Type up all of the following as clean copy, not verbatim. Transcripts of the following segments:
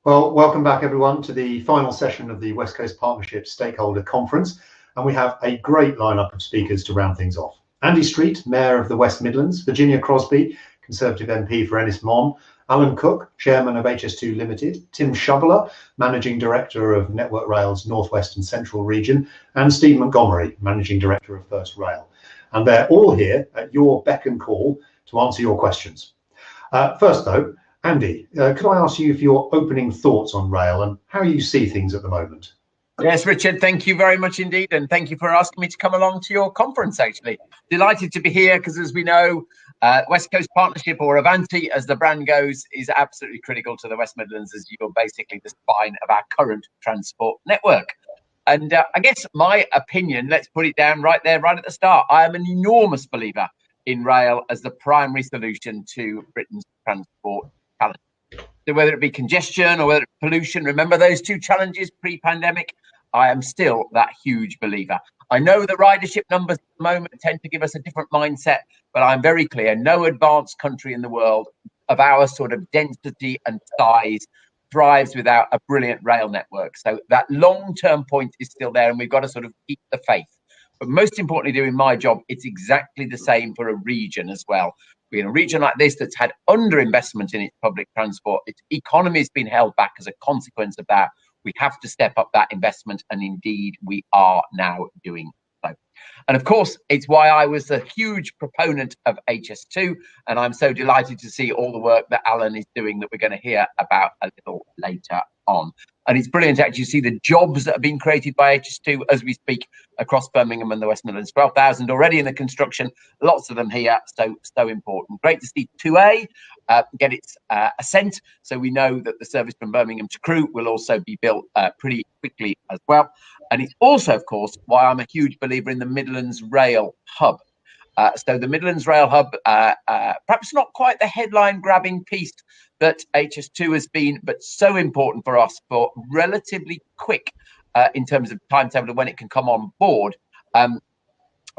Well, welcome back everyone to the final session of the West Coast Partnership Stakeholder Conference, and we have a great lineup of speakers to round things off. Andy Street, Mayor of the West Midlands, Virginia Crosbie, Conservative MP for Ennis-Mon, Alan Cook, Chairman of HS2 Limited, Tim Shoveler, Managing Director of Network Rail's North West and Central Region, and Steve Montgomery, Managing Director of First Rail. And they're all here at your beck and call to answer your questions. First though, Andy, could I ask you for your opening thoughts on rail and how you see things at the moment? Yes, Richard, thank you very much indeed. And thank you for asking me to come along to your conference, actually. Delighted to be here because, as we know, West Coast Partnership, or Avanti, as the brand goes, is absolutely critical to the West Midlands, as you're basically the spine of our current transport network. And I guess my opinion, let's put it down right there, right at the start. I am an enormous believer in rail as the primary solution to Britain's transport challenge. So whether it be congestion or whether it's pollution, remember those two challenges pre-pandemic? I am still that huge believer. I know the ridership numbers at the moment tend to give us a different mindset, but I'm very clear, no advanced country in the world of our sort of density and size thrives without a brilliant rail network. So that long-term point is still there, and we've got to sort of keep the faith. But most importantly, doing my job, it's exactly the same for a region as well. In a region like this that's had underinvestment in its public transport, its economy has been held back as a consequence of that. We have to step up that investment, and indeed we are now doing so. And of course, it's why I was a huge proponent of HS2, and I'm so delighted to see all the work that Alan is doing that we're going to hear about a little later on. And it's brilliant to actually see the jobs that have been created by HS2 as we speak across Birmingham and the West Midlands. 12,000 already in the construction, lots of them here, so important. Great to see 2A get its ascent, so we know that the service from Birmingham to Crewe will also be built pretty quickly as well. And it's also, of course, why I'm a huge believer in the Midlands Rail Hub. So the Midlands Rail Hub, perhaps not quite the headline-grabbing piece that HS2 has been, but so important for us for relatively quick in terms of timetable of when it can come on board.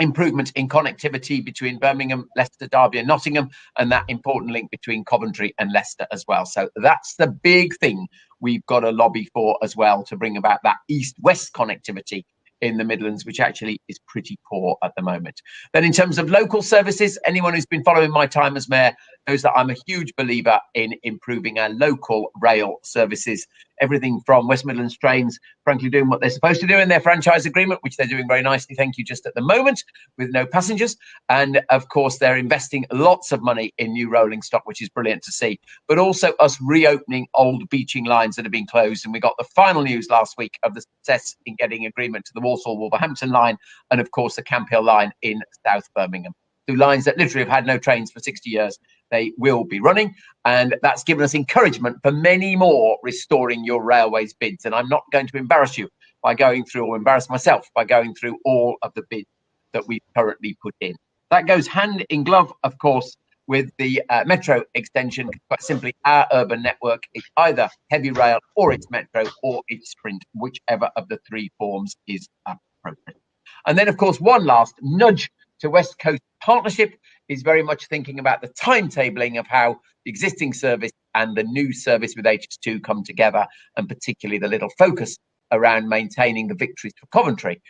Improvement in connectivity between Birmingham, Leicester, Derby and Nottingham, and that important link between Coventry and Leicester as well. So that's the big thing we've got to lobby for as well, to bring about that east-west connectivity in the Midlands, which actually is pretty poor at the moment. Then in terms of local services, anyone who's been following my time as mayor knows that I'm a huge believer in improving our local rail services. Everything from West Midlands Trains, frankly, doing what they're supposed to do in their franchise agreement, which they're doing very nicely, thank you, just at the moment, with no passengers. And of course, they're investing lots of money in new rolling stock, which is brilliant to see. But also us reopening old beaching lines that have been closed. And we got the final news last week of the success in getting agreement to the Walsall-Wolverhampton line, and of course the Camp Hill line in South Birmingham. Two lines that literally have had no trains for 60 years. They will be running, and that's given us encouragement for many more Restoring Your Railways bids. And I'm not going to embarrass you by going through, or embarrass myself by going through all of the bids that we've currently put in. That goes hand in glove, of course, with the metro extension. Quite simply, our urban network is either heavy rail or it's metro or it's sprint, whichever of the three forms is appropriate. And then, of course, one last nudge to West Coast Partnership is very much thinking about the timetabling of how the existing service and the new service with HS2 come together, and particularly the little focus around maintaining the victories for Coventry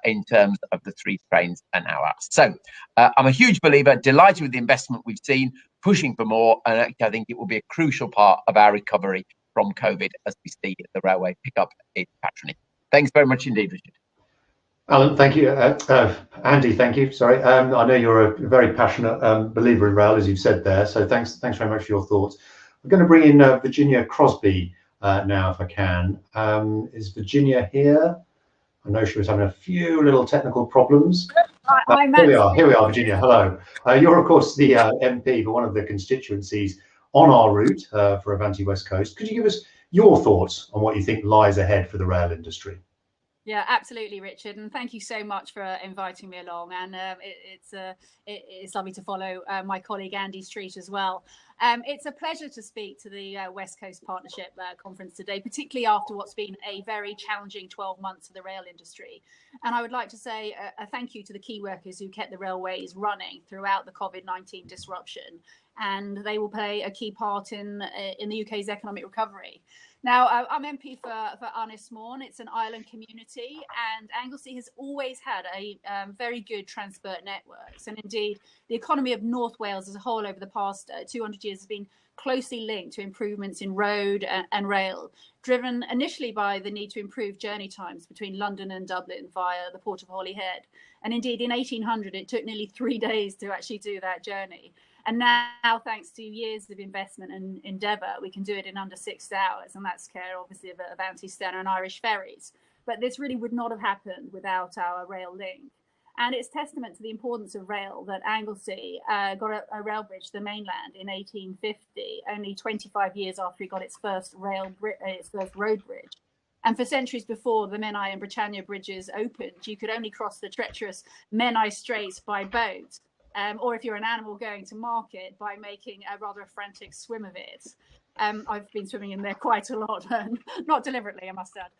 in terms of the 3 trains an hour. So I'm a huge believer, delighted with the investment we've seen, pushing for more, and I think it will be a crucial part of our recovery from COVID as we see the railway pick up its patronage. Thanks very much indeed, Richard. Alan, thank you. Andy, thank you. Sorry. I know you're a very passionate believer in rail, as you've said there. So thanks very much for your thoughts. I'm going to bring in Virginia Crosbie now, if I can. Is Virginia here? I know she was having a few little technical problems. Here we are, Virginia. Hello. You're, of course, the MP for one of the constituencies on our route for Avanti West Coast. Could you give us your thoughts on what you think lies ahead for the rail industry? Yeah, absolutely, Richard, and thank you so much for inviting me along. And it's lovely to follow my colleague Andy Street as well. It's a pleasure to speak to the West Coast Partnership Conference today, particularly after what's been a very challenging 12 months for the rail industry. And I would like to say a thank you to the key workers who kept the railways running throughout the COVID-19 disruption. and they will play a key part in the UK's economic recovery. Now, I'm MP for Ynysmore. It's an island community, and Anglesey has always had a very good transport networks. And indeed, the economy of North Wales as a whole over the past 200 years has been closely linked to improvements in road and rail, driven initially by the need to improve journey times between London and Dublin via the Port of Holyhead. And indeed, in 1800, it took nearly 3 days to actually do that journey. And now, thanks to years of investment and endeavour, we can do it in under 6 hours. And that's care, obviously, of Avanti and Irish ferries. But this really would not have happened without our rail link. And it's testament to the importance of rail that Anglesey got a rail bridge to the mainland in 1850, only 25 years after it got its first road bridge. And for centuries before the Menai and Britannia bridges opened, you could only cross the treacherous Menai Straits by boat. Or if you're an animal going to market, by making a rather frantic swim of it. I've been swimming in there quite a lot, not deliberately, I must add.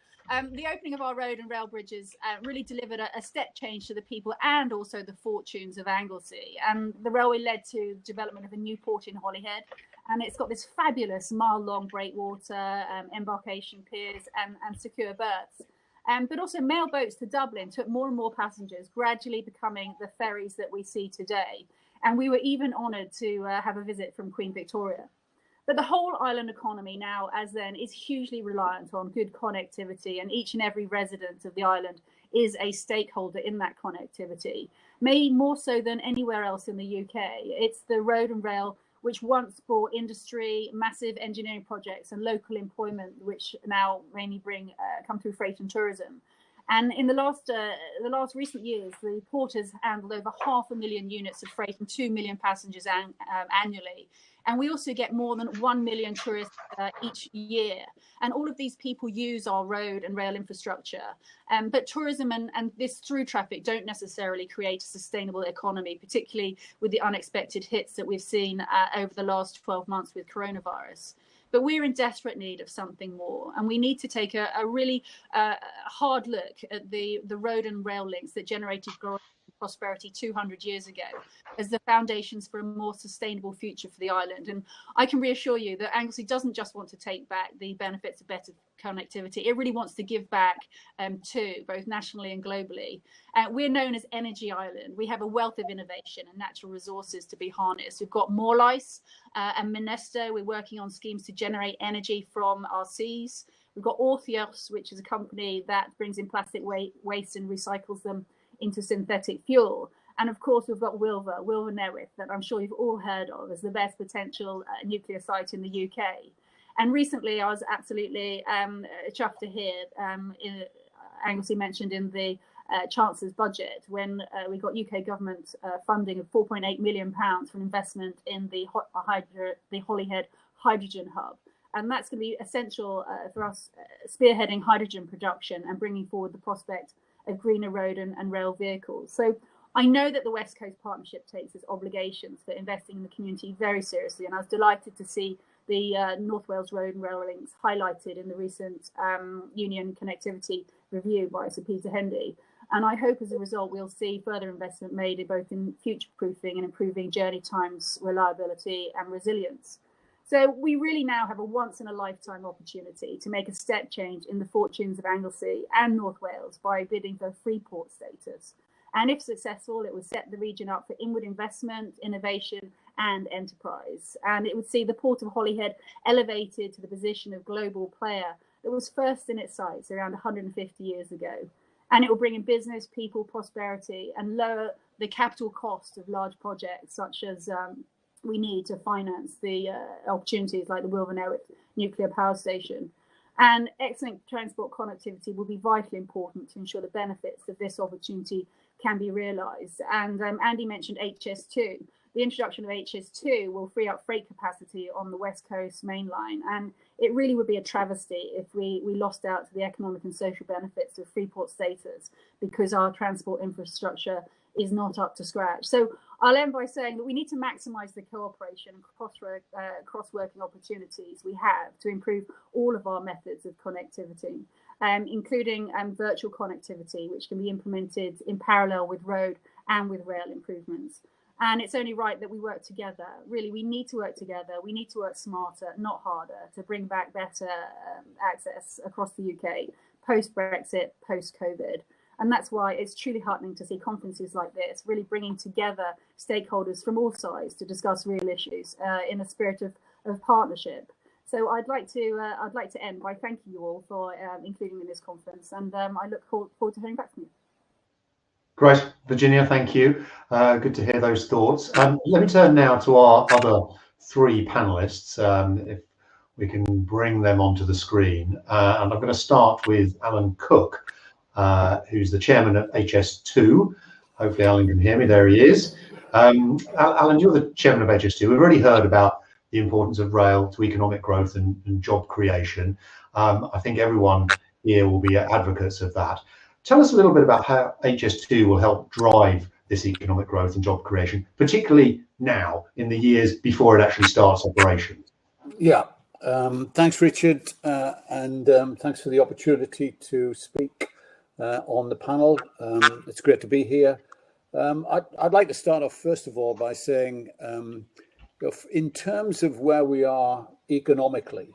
The opening of our road and rail bridges really delivered a step change to the people and also the fortunes of Anglesey. And the railway led to the development of a new port in Holyhead. And it's got this fabulous mile-long breakwater, embarkation piers and secure berths. But also mail boats to Dublin took more and more passengers, gradually becoming the ferries that we see today. And we were even honoured to have a visit from Queen Victoria. But the whole island economy now, as then, is hugely reliant on good connectivity, and each and every resident of the island is a stakeholder in that connectivity, maybe more so than anywhere else in the UK. It's the road and rail which once brought industry, massive engineering projects and local employment, which now mainly come through freight and tourism. And in the last recent years, the port has handled over 500,000 units of freight and 2 million passengers annually. And we also get more than 1 million tourists each year. And all of these people use our road and rail infrastructure. But tourism and this through traffic don't necessarily create a sustainable economy, particularly with the unexpected hits that we've seen over the last 12 months with coronavirus. But we're in desperate need of something more. And we need to take a really hard look at the road and rail links that generated growth and prosperity 200 years ago as the foundations for a more sustainable future for the island. And I can reassure you that Anglesey doesn't just want to take back the benefits of better connectivity. It really wants to give back too, both nationally and globally. We're known as Energy Island. We have a wealth of innovation and natural resources to be harnessed. We've got Morlice and Minesto. We're working on schemes to generate energy from our seas. We've got Orthios, which is a company that brings in plastic waste and recycles them into synthetic fuel. And of course, we've got Wilver Newydd, that I'm sure you've all heard of as the best potential nuclear site in the UK. And recently, I was absolutely chuffed to hear Anglesey mentioned in the Chancellor's budget when we got UK government funding of £4.8 million for an investment in the Holyhead hydrogen hub. And that's going to be essential for us spearheading hydrogen production and bringing forward the prospect of greener road and rail vehicles. So I know that the West Coast Partnership takes its obligations for investing in the community very seriously, and I was delighted to see the North Wales Road and Rail links highlighted in the recent Union Connectivity Review by Sir Peter Hendy. And I hope as a result we'll see further investment made both in future-proofing and improving journey times, reliability and resilience. So we really now have a once-in-a-lifetime opportunity to make a step change in the fortunes of Anglesey and North Wales by bidding for free port status. And if successful, it would set the region up for inward investment, innovation and enterprise. And it would see the Port of Holyhead elevated to the position of global player that was first in its sights around 150 years ago. And it will bring in business, people, prosperity and lower the capital cost of large projects such as we need to finance the opportunities like the Wilver nuclear power station. And excellent transport connectivity will be vitally important to ensure the benefits of this opportunity can be realised. And Andy mentioned HS2. The introduction of HS2 will free up freight capacity on the West Coast main line. And it really would be a travesty if we lost out to the economic and social benefits of Freeport status because our transport infrastructure is not up to scratch. So I'll end by saying that we need to maximise the cooperation and cross-working opportunities we have to improve all of our methods of connectivity, including virtual connectivity, which can be implemented in parallel with road and with rail improvements. And it's only right that we work together. Really, we need to work together. We need to work smarter, not harder, to bring back better access across the UK, post-Brexit, post-COVID. And that's why it's truly heartening to see conferences like this really bringing together stakeholders from all sides to discuss real issues in a spirit of partnership. So I'd like to end by thanking you all for including me in this conference, and I look forward to hearing back from you. Great, Virginia, thank you. Good to hear those thoughts. Let me turn now to our other three panelists, if we can bring them onto the screen. And I'm going to start with Alan Cook, who's the chairman of HS2. Hopefully Alan can hear me. There he is. Alan, you're the chairman of HS2. We've already heard about the importance of rail to economic growth and job creation. I think everyone here will be advocates of that. Tell us a little bit about how HS2 will help drive this economic growth and job creation, particularly now in the years before it actually starts operations. Yeah, thanks, Richard, and thanks for the opportunity to speak on the panel. It's great to be here. I'd like to start off, first of all, by saying, in terms of where we are economically,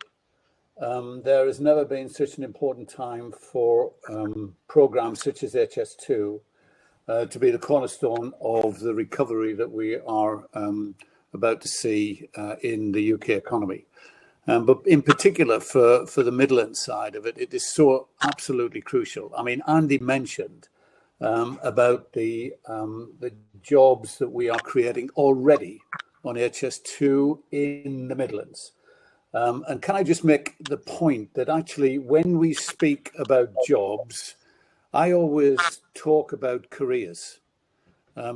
there has never been such an important time for programs such as HS2 to be the cornerstone of the recovery that we are about to see in the UK economy. But in particular for the Midlands side of it, it is so absolutely crucial. I mean, Andy mentioned about the jobs that we are creating already on HS2 in the Midlands. And can I just make the point that actually when we speak about jobs, I always talk about careers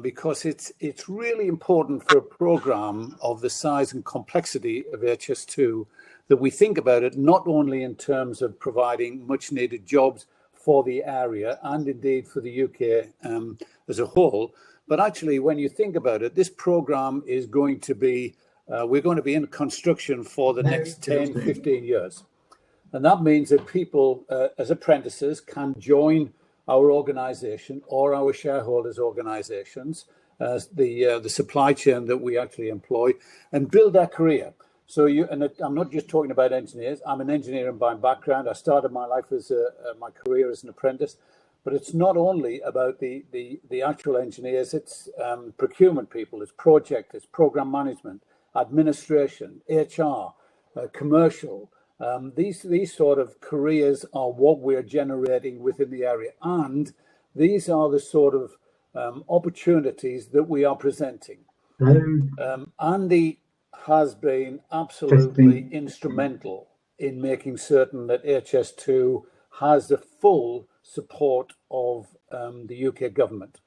because it's really important for a programme of the size and complexity of HS2 that we think about it not only in terms of providing much needed jobs for the area and indeed for the UK as a whole, but actually when you think about it, this programme is going to be we're going to be in construction for the next 10, 15 years. And that means that people as apprentices can join our organisation or our shareholders' organisations, the supply chain that we actually employ, and build their career. So I'm not just talking about engineers. I'm an engineer by background. I started my life as my career as an apprentice. But it's not only about the actual engineers. It's procurement people, it's project, it's programme management, administration, HR, commercial. These sort of careers are what we're generating within the area. And these are the sort of opportunities that we are presenting. Andy has been absolutely instrumental in making certain that HS2 has the full support of the UK government.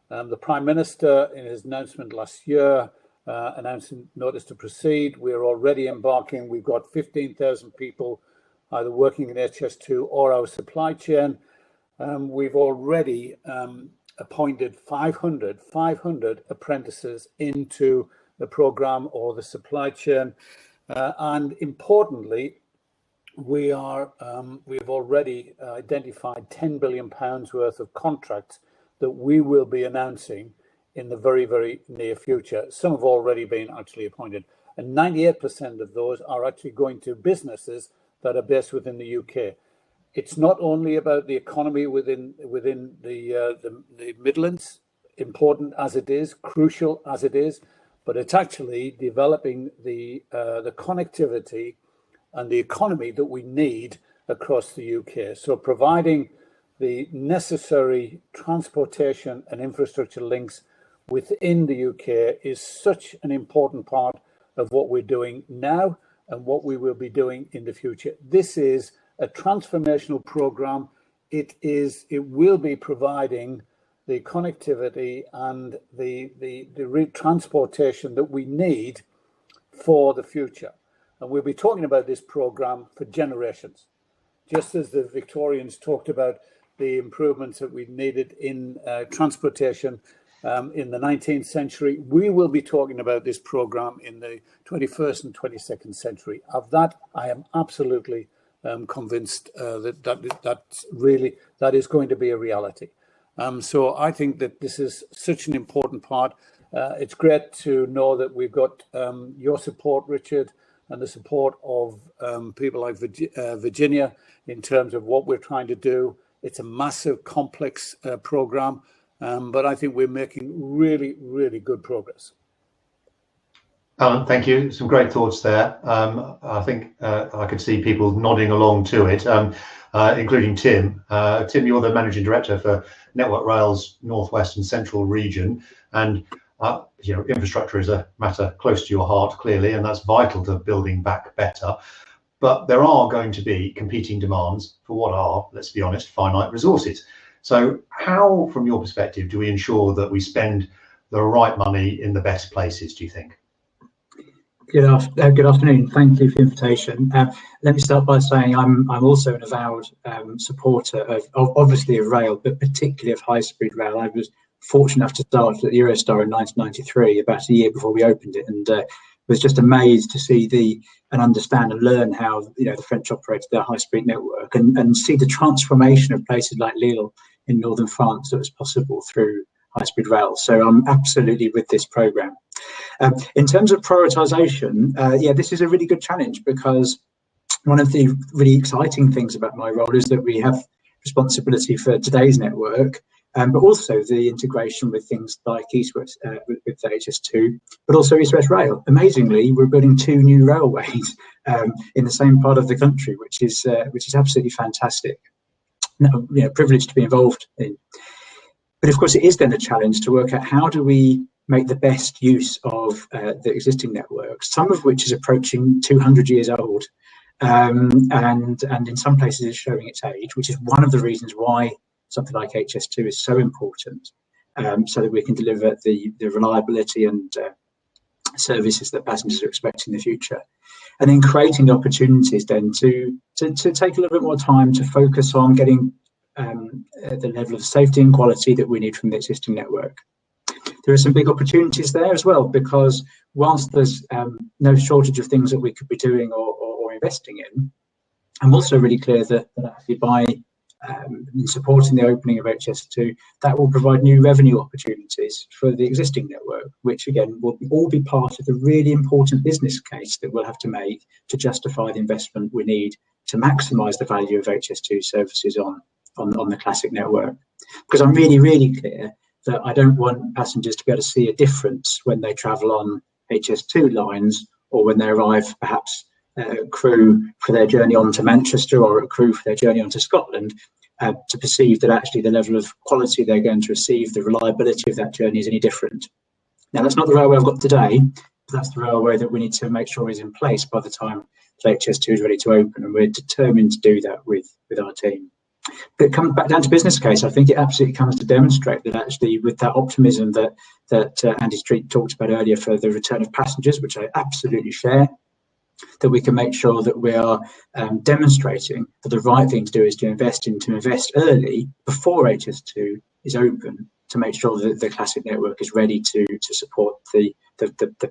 The Prime Minister, in his announcement last year, announcing notice to proceed. We're already embarking. We've got 15,000 people either working in HS2 or our supply chain. We've already appointed 500 apprentices into the programme or the supply chain. And importantly, we've already identified £10 billion worth of contracts that we will be announcing in the very, very near future. Some have already been actually appointed. And 98% of those are actually going to businesses that are based within the UK. It's not only about the economy within the Midlands, important as it is, crucial as it is, but it's actually developing the connectivity and the economy that we need across the UK. So providing the necessary transportation and infrastructure links within the UK is such an important part of what we're doing now and what we will be doing in the future. This is a transformational program. It will be providing the connectivity and the transportation that we need for the future. And we'll be talking about this program for generations. Just as the Victorians talked about the improvements that we needed in transportation in the 19th century, we will be talking about this program in the 21st and 22nd century. Of that, I am absolutely convinced that is going to be a reality. So I think that this is such an important part. It's great to know that we've got your support, Richard, and the support of people like Virginia in terms of what we're trying to do. It's a massive, complex program, but I think we're making really, really good progress. Alan, thank you. Some great thoughts there. I think I could see people nodding along to it, including Tim. Tim, you're the Managing Director for Network Rail's Northwest and Central region, and infrastructure is a matter close to your heart, clearly, and that's vital to building back better. But there are going to be competing demands for what are, let's be honest, finite resources. So how, from your perspective, do we ensure that we spend the right money in the best places, do you think? Good afternoon. Thank you for the invitation. Let me start by saying I'm also an avowed supporter of obviously of rail, but particularly of high-speed rail. I was fortunate enough to start at the Eurostar in 1993, about a year before we opened it, and was just amazed to see and understand and learn how the French operated their high-speed network, and see the transformation of places like Lille in northern France that was possible through high-speed rail. So I'm absolutely with this programme. In terms of prioritisation, this is a really good challenge, because one of the really exciting things about my role is that we have responsibility for today's network, but also the integration with things like East-West with HS2, but also East-West Rail. Amazingly, we're building 2 new railways in the same part of the country, which is absolutely fantastic. Privileged to be involved in. But of course, it is then a challenge to work out how do we make the best use of the existing network, some of which is approaching 200 years old, and in some places is showing its age, which is one of the reasons why something like HS2 is so important, so that we can deliver the reliability and services that passengers are expecting in the future. And then creating opportunities then to take a little bit more time to focus on getting the level of safety and quality that we need from the existing network. There are some big opportunities there as well, because whilst there's no shortage of things that we could be doing or investing in, I'm also really clear that actually by supporting the opening of HS2, that will provide new revenue opportunities for the existing network, which again will all be part of the really important business case that we'll have to make to justify the investment we need to maximise the value of HS2 services on the classic network. Because I'm really, really clear that I don't want passengers to be able to see a difference when they travel on HS2 lines, or when they arrive perhaps crew for their journey on to Manchester, or a crew for their journey on to Scotland, to perceive that actually the level of quality they're going to receive, the reliability of that journey is any different. Now, that's not the railway I've got today, but that's the railway that we need to make sure is in place by the time HS2 is ready to open, and we're determined to do that with our team. But it comes back down to business case. I think it absolutely comes to demonstrate that actually with that optimism that Andy Street talked about earlier for the return of passengers, which I absolutely share, that we can make sure that we are demonstrating that the right thing to do is to invest early before HS2 is open, to make sure that the classic network is ready to support the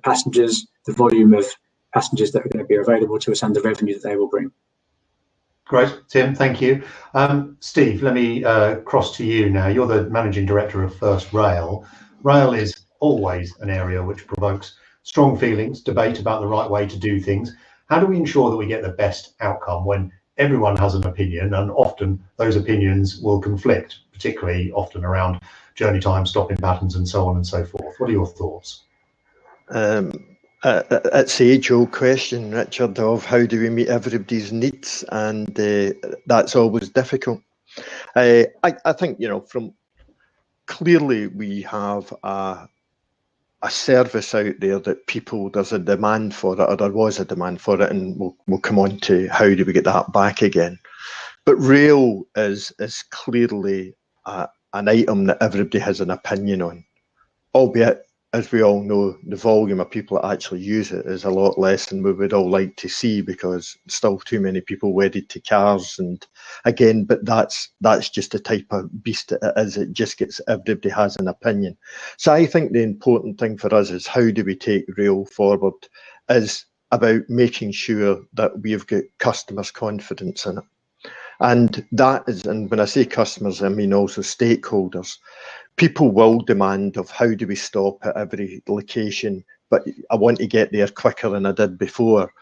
passengers, the volume of passengers that are going to be available to us, and the revenue that they will bring. Great, Tim, thank you. Steve, let me cross to you now. You're the Managing Director of First Rail. Rail is always an area which provokes strong feelings, debate about the right way to do things. How do we ensure that we get the best outcome when everyone has an opinion, and often those opinions will conflict, particularly often around journey time, stopping patterns, and so on and so forth? What are your thoughts? It's the age-old question, Richard, of how do we meet everybody's needs, and that's always difficult. I think, from clearly we have a service out there that there's a demand for it, or there was a demand for it, and we'll come on to how do we get that back again. But rail is clearly an item that everybody has an opinion on, albeit, as we all know, the volume of people that actually use it is a lot less than we would all like to see, because still too many people wedded to cars. And again, but that's just the type of beast it is. It just gets, everybody has an opinion. So I think the important thing for us is how do we take rail forward is about making sure that we've got customers' confidence in it. And that is, and when I say customers, I mean also stakeholders. people will demand of how do we stop at every location, but I want to get there quicker than I did before.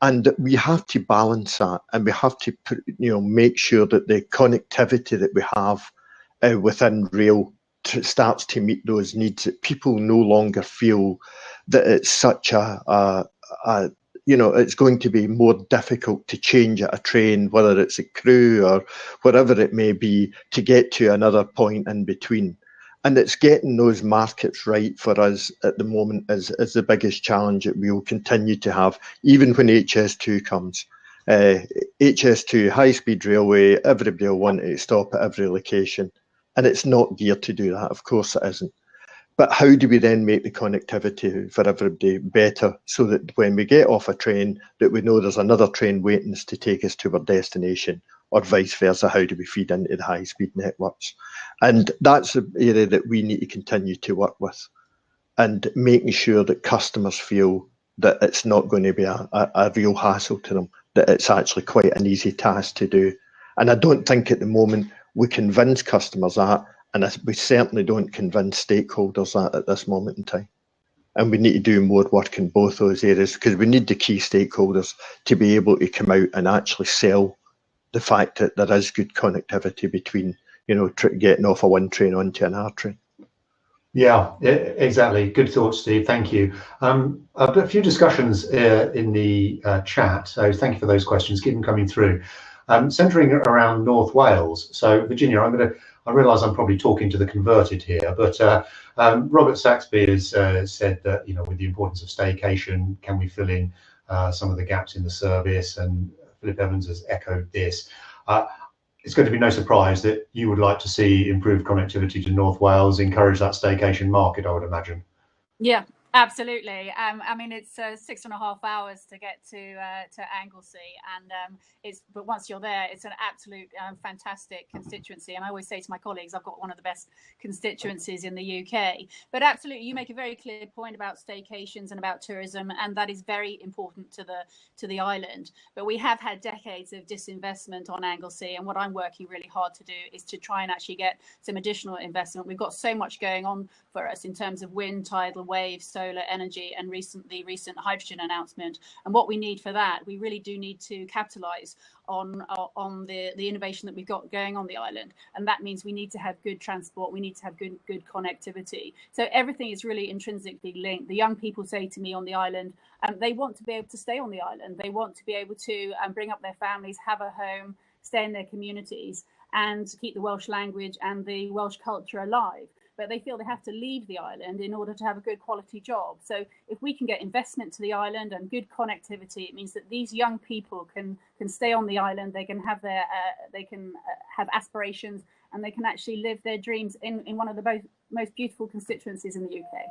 And we have to balance that, and we have to make sure that the connectivity that we have within rail starts to meet those needs, that people no longer feel that it's such it's going to be more difficult to change at a train, whether it's a crew or whatever it may be, to get to another point in between. And it's getting those markets right for us at the moment is the biggest challenge that we will continue to have, even when HS2 comes. HS2, high-speed railway, everybody will want to stop at every location. And it's not geared to do that, of course it isn't. But how do we then make the connectivity for everybody better, so that when we get off a train, that we know there's another train waiting to take us to our destination, or vice versa? How do we feed into the high-speed networks? And that's the area that we need to continue to work with, and making sure that customers feel that it's not going to be a real hassle to them, that it's actually quite an easy task to do. And I don't think at the moment we convince customers that, and we certainly don't convince stakeholders that at this moment in time. And we need to do more work in both those areas, because we need the key stakeholders to be able to come out and actually sell the fact that there is good connectivity between, getting off a one train onto another train. Yeah, exactly. Good thoughts, Steve. Thank you. I've got a few discussions in the chat, so thank you for those questions. Keep them coming through. Centering around North Wales. So, Virginia, I realise I'm probably talking to the converted here, but Robert Saxby has said that, with the importance of staycation, can we fill in some of the gaps in the service? And Philip Evans has echoed this. It's going to be no surprise that you would like to see improved connectivity to North Wales, encourage that staycation market, I would imagine. Yeah, absolutely. I mean, it's 6.5 hours to get to Anglesey, and but once you're there, it's an absolute fantastic constituency. And I always say to my colleagues, I've got one of the best constituencies in the UK. But absolutely, you make a very clear point about staycations and about tourism, and that is very important to the island. But we have had decades of disinvestment on Anglesey, and what I'm working really hard to do is to try and actually get some additional investment. We've got so much going on for us in terms of wind, tidal, waves, solar energy, and recent hydrogen announcement. And what we need for that, we really do need to capitalise on the innovation that we've got going on the island, and that means we need to have good transport, we need to have good connectivity. So everything is really intrinsically linked. The young people say to me on the island, they want to be able to stay on the island, they want to be able to bring up their families, have a home, stay in their communities, and keep the Welsh language and the Welsh culture alive. But they feel they have to leave the island in order to have a good quality job. So if we can get investment to the island and good connectivity, it means that these young people can stay on the island. They can have have aspirations, and they can actually live their dreams in one of the most beautiful constituencies in the UK.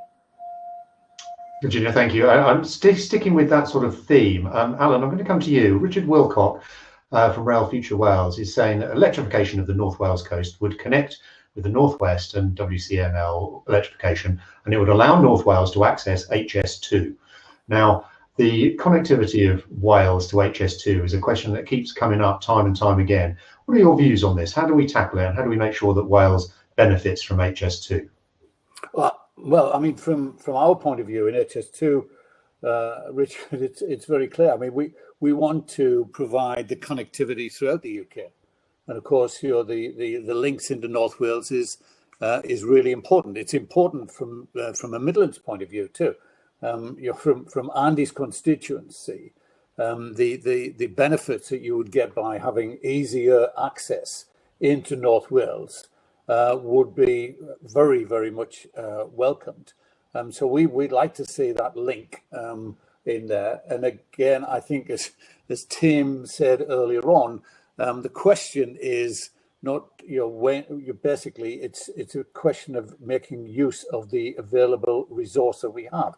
Virginia, thank you. I'm sticking with that sort of theme. Alan, I'm going to come to you. Richard Wilcock from Rail Future Wales is saying that electrification of the North Wales coast would connect with the North West and WCNL electrification, and it would allow North Wales to access HS2. Now, the connectivity of Wales to HS2 is a question that keeps coming up time and time again. What are your views on this? How do we tackle it, and how do we make sure that Wales benefits from HS2? Well, I mean, from our point of view in HS2, Richard, it's very clear. I mean, we want to provide the connectivity throughout the UK. And of course, the links into North Wales is really important. It's important from a Midlands point of view too. From Andy's constituency, the benefits that you would get by having easier access into North Wales would be very, very much welcomed. So we'd like to see that link in there. And again, I think as Tim said earlier on, the question is not, basically it's a question of making use of the available resource that we have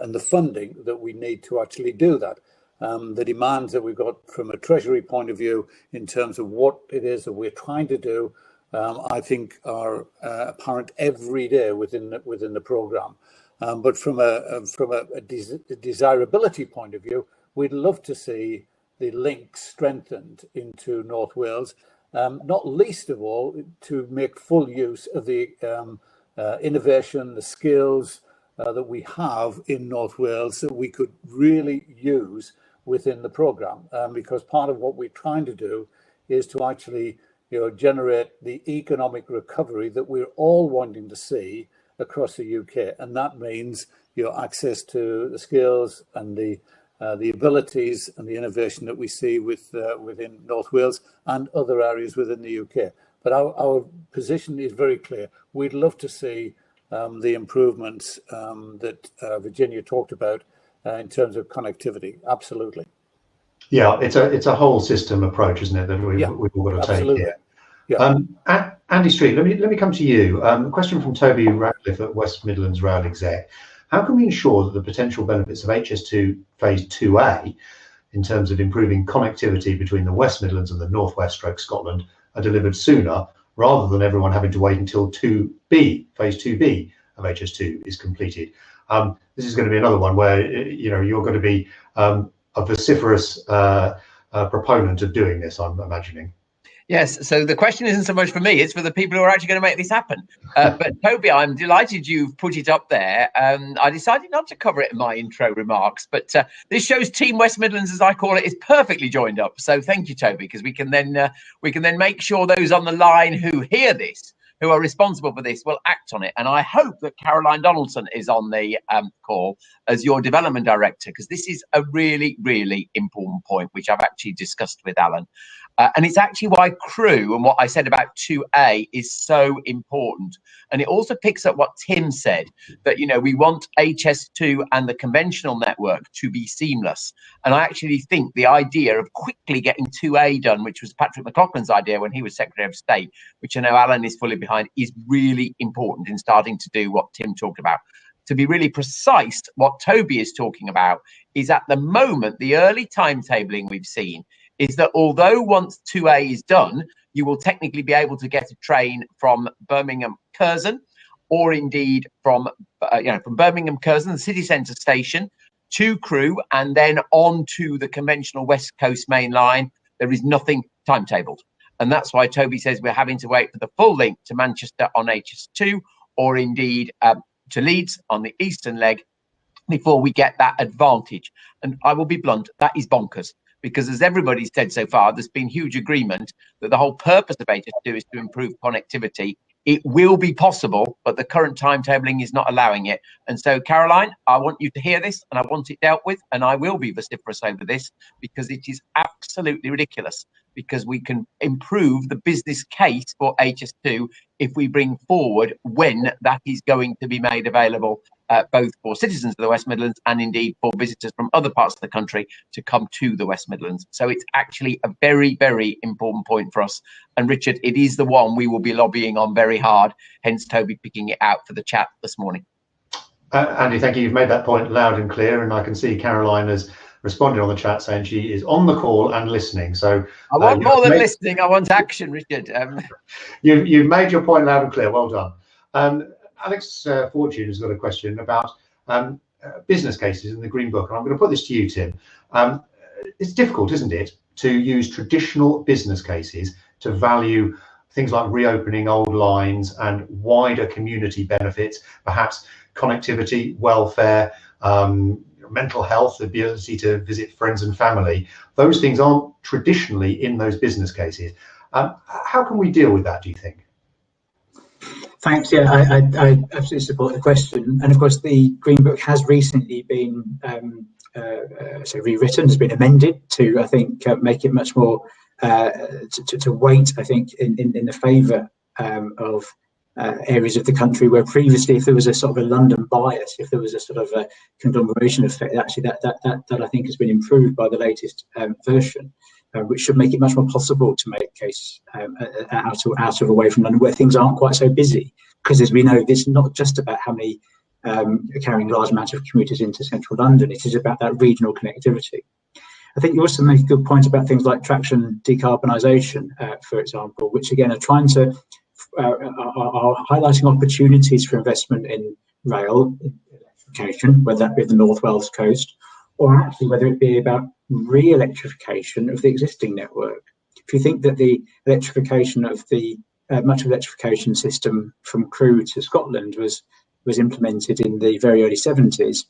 and the funding that we need to actually do that. The demands that we've got from a Treasury point of view in terms of what it is that we're trying to do, I think are apparent every day within the programme. But from a desirability point of view, we'd love to see the link strengthened into North Wales. not least of all to make full use of the innovation, the skills that we have in North Wales that we could really use within the programme, because part of what we're trying to do is to actually generate the economic recovery that we're all wanting to see across the UK, and that means access to the skills and the abilities and the innovation that we see within North Wales and other areas within the UK. But our position is very clear. We'd love to see the improvements that Virginia talked about in terms of connectivity. Absolutely. Yeah, it's a whole system approach, isn't it, that we've got to take here. Yeah. Andy Street, let me come to you. A question from Toby Ratcliffe at West Midlands Rail Exec. How can we ensure that the potential benefits of HS2 Phase 2A in terms of improving connectivity between the West Midlands and the North West / Scotland are delivered sooner, rather than everyone having to wait until Phase 2B of HS2 is completed? This is going to be another one where you're going to be a vociferous proponent of doing this, I'm imagining. Yes, so the question isn't so much for me, it's for the people who are actually going to make this happen. But Toby, I'm delighted you've put it up there. I decided not to cover it in my intro remarks, but this shows Team West Midlands, as I call it, is perfectly joined up. So thank you, Toby, because we can then make sure those on the line who hear this, who are responsible for this, will act on it. And I hope that Caroline Donaldson is on the call as your development director, because this is a really, really important point, which I've actually discussed with Alan. And it's actually why crew and what I said about 2A is so important. And it also picks up what Tim said, that, we want HS2 and the conventional network to be seamless. And I actually think the idea of quickly getting 2A done, which was Patrick McLaughlin's idea when he was Secretary of State, which I know Alan is fully behind, is really important in starting to do what Tim talked about. To be really precise, what Toby is talking about is at the moment, the early timetabling we've seen is that although once 2A is done, you will technically be able to get a train from Birmingham Curzon, or indeed from Birmingham Curzon, the city centre station, to Crewe, and then on to the conventional West Coast main line. There is nothing timetabled. And that's why Toby says we're having to wait for the full link to Manchester on HS2, or indeed to Leeds on the eastern leg, before we get that advantage. And I will be blunt, that is bonkers. Because as everybody's said so far, there's been huge agreement that the whole purpose of HS2 is to improve connectivity. It will be possible, but the current timetabling is not allowing it. And so, Caroline, I want you to hear this, and I want it dealt with, and I will be vociferous over this, because it is absolutely ridiculous. Because we can improve the business case for HS2 if we bring forward when that is going to be made available, both for citizens of the West Midlands and indeed for visitors from other parts of the country to come to the West Midlands. So it's actually a very, very important point for us. And Richard, it is the one we will be lobbying on very hard, hence Toby picking it out for the chat this morning. Andy, thank you. You've made that point loud and clear, and I can see Caroline has responded on the chat saying she is on the call and listening. So I want more than listening. I want action, Richard. You've made your point loud and clear. Well done. Alex Fortune has got a question about business cases in the Green Book, and I'm going to put this to you, Tim. It's difficult, isn't it, to use traditional business cases to value things like reopening old lines and wider community benefits, perhaps connectivity, welfare, mental health, the ability to visit friends and family. Those things aren't traditionally in those business cases. How can we deal with that, do you think? Thanks. Yeah, I absolutely support the question. And of course, the Green Book has recently been rewritten, has been amended to, I think, make it much more to weight, I think, in the favour of areas of the country where previously, if there was a sort of a London bias, if there was a sort of a conglomeration effect, actually that I think has been improved by the latest version, which should make it much more possible to make case out of away from London, where things aren't quite so busy. Because as we know, it's not just about how many carrying large amounts of commuters into central London. It is about that regional connectivity. I think you also make a good point about things like traction decarbonisation, for example, which again are trying to are highlighting opportunities for investment in rail electrification, whether that be the North Wales coast, or actually whether it be about re-electrification of the existing network. If you think that the electrification of the much of the electrification system from Crewe to Scotland was implemented in the very early 70s,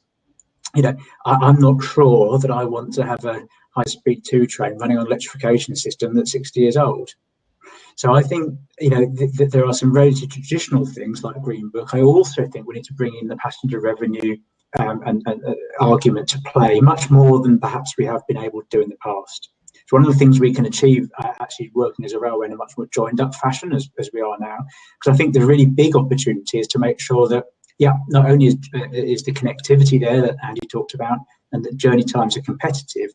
I'm not sure that I want to have a high-speed 2 train running on an electrification system that's 60 years old. So I think, that there are some relatively traditional things like Green Book. I also think we need to bring in the passenger revenue and argument to play much more than perhaps we have been able to do in the past. It's one of the things we can achieve actually working as a railway in a much more joined up fashion as we are now. Because I think the really big opportunity is to make sure that, not only is the connectivity there that Andy talked about and that journey times are competitive,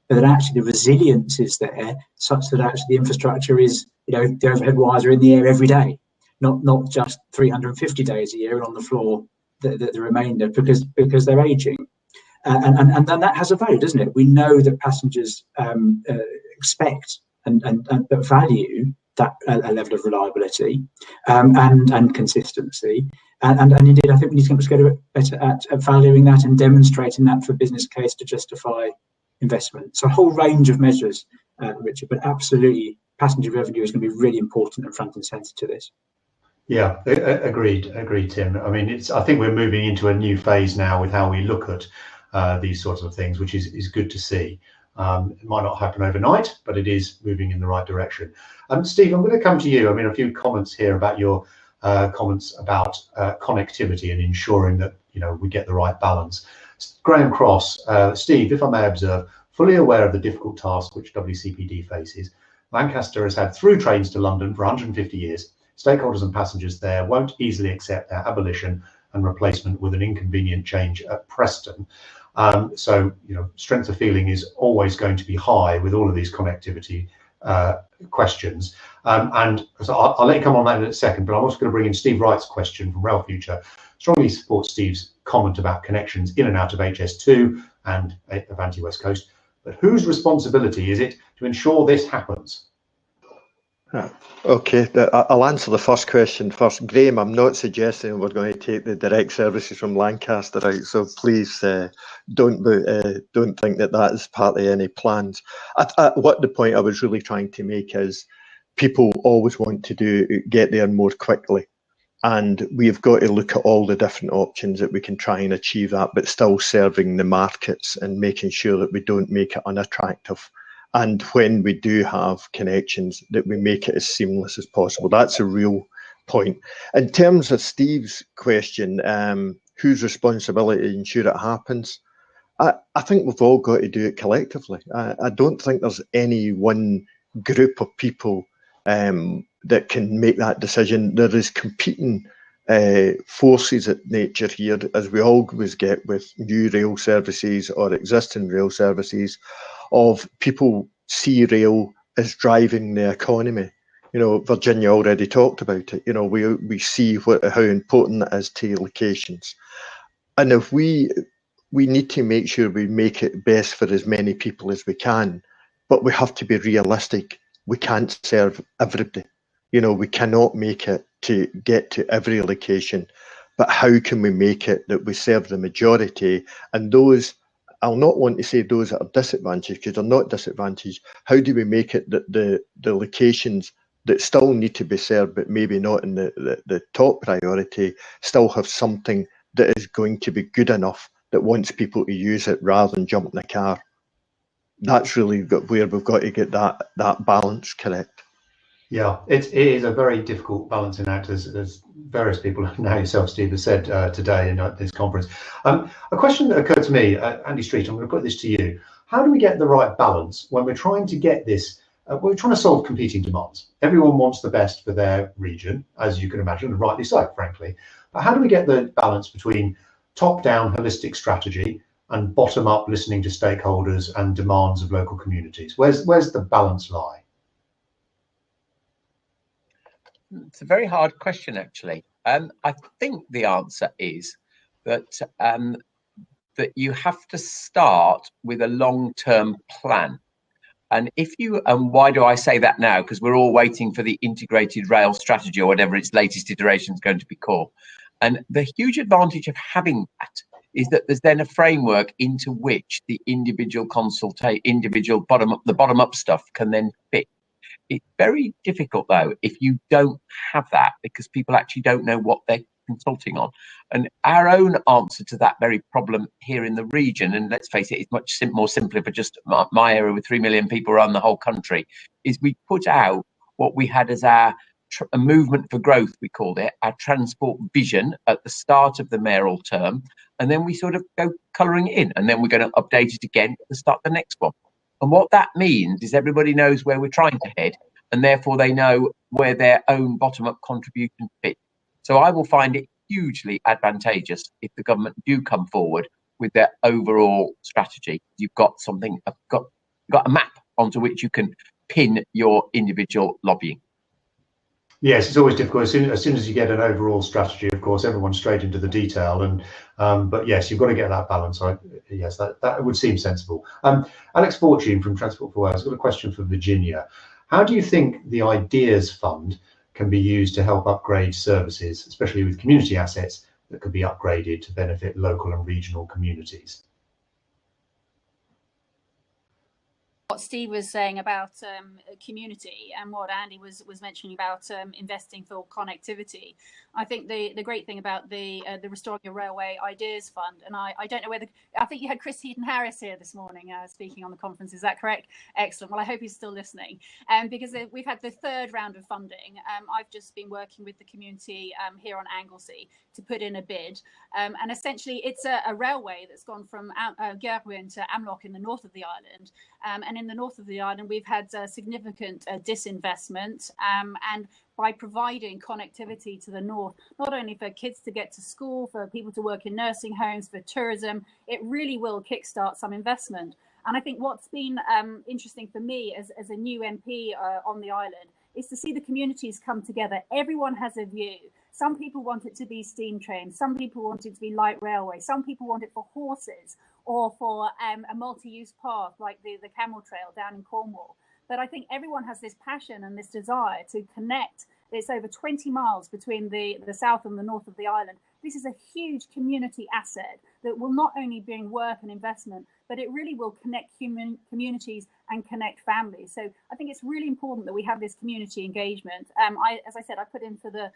but that actually the resilience is there such that actually the infrastructure is, the overhead wires are in the air every day, not just 350 days a year and on the floor the remainder because they're aging. And then that has a value, doesn't it? We know that passengers expect and value that a level of reliability and consistency. And indeed, I think we need to get better at valuing that and demonstrating that for business case to justify investment. So a whole range of measures, Richard, but absolutely passenger revenue is going to be really important and front and centre to this. Yeah, agreed, Tim. I mean, I think we're moving into a new phase now with how we look at these sorts of things, which is good to see. It might not happen overnight, but it is moving in the right direction. Steve, I'm going to come to you. I mean, a few comments here about your comments about connectivity and ensuring that we get the right balance. Graham Cross, Steve, if I may observe, fully aware of the difficult task which WCPD faces, Lancaster has had through trains to London for 150 years. Stakeholders and passengers there won't easily accept their abolition and replacement with an inconvenient change at Preston. So, strength of feeling is always going to be high with all of these connectivity questions. And so I'll let you come on that in a second, but I'm also going to bring in Steve Wright's question from Rail Future. Strongly support Steve's comment about connections in and out of HS2 and Avanti West Coast. But whose responsibility is it to ensure this happens? Okay, I'll answer the first question first. Graham, I'm not suggesting we're going to take the direct services from Lancaster out, so please don't think that is part of any plans. What the point I was really trying to make is people always want to get there more quickly, and we've got to look at all the different options that we can try and achieve that, but still serving the markets and making sure that we don't make it unattractive. And when we do have connections, that we make it as seamless as possible. That's a real point. In terms of Steve's question, whose responsibility to ensure it happens? I think we've all got to do it collectively. I don't think there's any one group of people that can make that decision. There is competing forces at nature here, as we always get with new rail services or existing rail services, of people see rail as driving the economy. Virginia already talked about it. We see how important it is to locations, and if we need to make sure we make it best for as many people as we can, but we have to be realistic. We can't serve everybody. We cannot make it to get to every location, but how can we make it that we serve the majority? And those, I'll not want to say those that are disadvantaged, because they're not disadvantaged. How do we make it that the locations that still need to be served, but maybe not in the top priority, still have something that is going to be good enough that wants people to use it rather than jump in the car? That's really where we've got to get that balance correct. Yeah, it is a very difficult balancing act, as various people, now yourself, Steve, have said today in this conference. A question that occurred to me, Andy Street, I'm going to put this to you. How do we get the right balance when we're trying to get this? We're trying to solve competing demands. Everyone wants the best for their region, as you can imagine, and rightly so, frankly. But how do we get the balance between top-down holistic strategy and bottom-up listening to stakeholders and demands of local communities? Where's the balance lie? It's a very hard question, actually. I think the answer is that that you have to start with a long-term plan. And why do I say that now? Because we're all waiting for the integrated rail strategy, or whatever its latest iteration is going to be called. And the huge advantage of having that is that there's then a framework into which the individual bottom-up stuff can then fit. It's very difficult, though, if you don't have that, because people actually don't know what they're consulting on. And our own answer to that very problem here in the region, and let's face it, it's much more simpler for just my area with 3 million people around the whole country, is we put out what we had as our a movement for growth, we called it, our transport vision at the start of the mayoral term. And then we sort of go colouring it in, and then we're going to update it again at the start of the next one. And what that means is everybody knows where we're trying to head, and therefore they know where their own bottom-up contribution fits. So I will find it hugely advantageous if the government do come forward with their overall strategy. You've got something, got a map onto which you can pin your individual lobbying. Yes, it's always difficult. As soon as you get an overall strategy, of course, everyone's straight into the detail. And but yes, you've got to get that balance. Yes, that would seem sensible. Alex Fortune from Transport for Wales has got a question for Virginia. How do you think the Ideas Fund can be used to help upgrade services, especially with community assets that could be upgraded to benefit local and regional communities? What Steve was saying about community and what Andy was mentioning about investing for connectivity. I think the great thing about the Restoring Your Railway Ideas Fund, and I don't know whether, I think you had Chris Heaton-Harris here this morning speaking on the conference, is that correct? Excellent. Well, I hope he's still listening, because we've had the third round of funding. I've just been working with the community here on Anglesey to put in a bid, and essentially it's a railway that's gone from Gerwyn to Amloch in the north of the island, and in the north of the island we've had significant disinvestment, and by providing connectivity to the north, not only for kids to get to school, for people to work in nursing homes, for tourism, it really will kickstart some investment. And I think what's been interesting for me as a new MP on the island is to see the communities come together. Everyone has a view. Some people want it to be steam trains, some people want it to be light railway, some people want it for horses or for a multi-use path like the Camel Trail down in Cornwall. But I think everyone has this passion and this desire to connect. There's over 20 miles between the south and the north of the island. This is a huge community asset that will not only bring work and investment, but it really will connect communities and connect families. So I think it's really important that we have this community engagement. As I said, I put in for the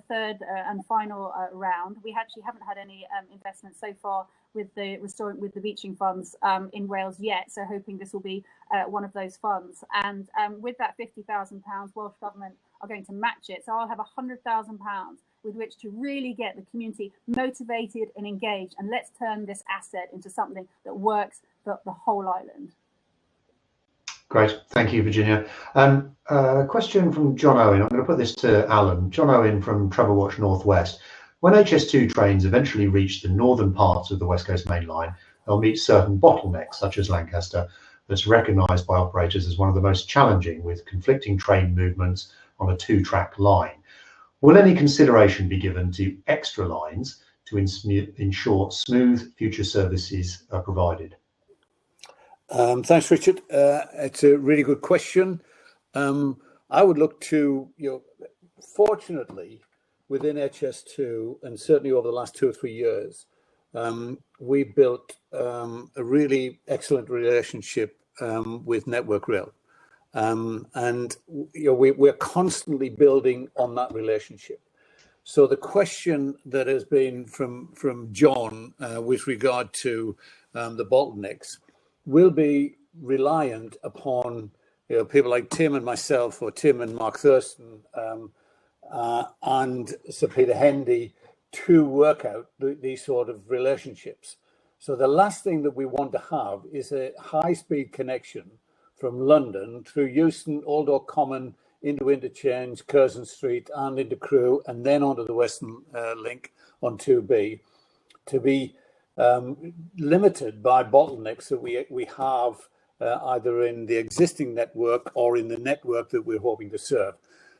third and final round. We actually haven't had any investment so far with the beaching funds in Wales yet. So hoping this will be one of those funds. And with that £50,000, Welsh Government are going to match it. So I'll have £100,000 with which to really get the community motivated and engaged. And let's turn this asset into something that works for the whole island. Great, thank you, Virginia. A question from John Owen. I'm going to put this to Alan. John Owen from Travel Watch Northwest. When HS2 trains eventually reach the northern parts of the West Coast Main Line, they'll meet certain bottlenecks, such as Lancaster, that's recognised by operators as one of the most challenging, with conflicting train movements on a two-track line. Will any consideration be given to extra lines to ensure smooth future services are provided? Thanks, Richard. It's a really good question. I would look to, fortunately, within HS2, and certainly over the last 2 or 3 years, we built a really excellent relationship with Network Rail. And we're constantly building on that relationship. So the question that has been from John with regard to the bottlenecks will be reliant upon people like Tim and myself, or Tim and Mark Thurston, and Sir Peter Hendy, to work out these sort of relationships. So the last thing that we want to have is a high-speed connection from London through Euston, Old Oak Common, into Interchange, Curzon Street, and into Crewe, and then onto the Western Link on 2B, to be limited by bottlenecks that we have either in the existing network or in the network that we're hoping to serve.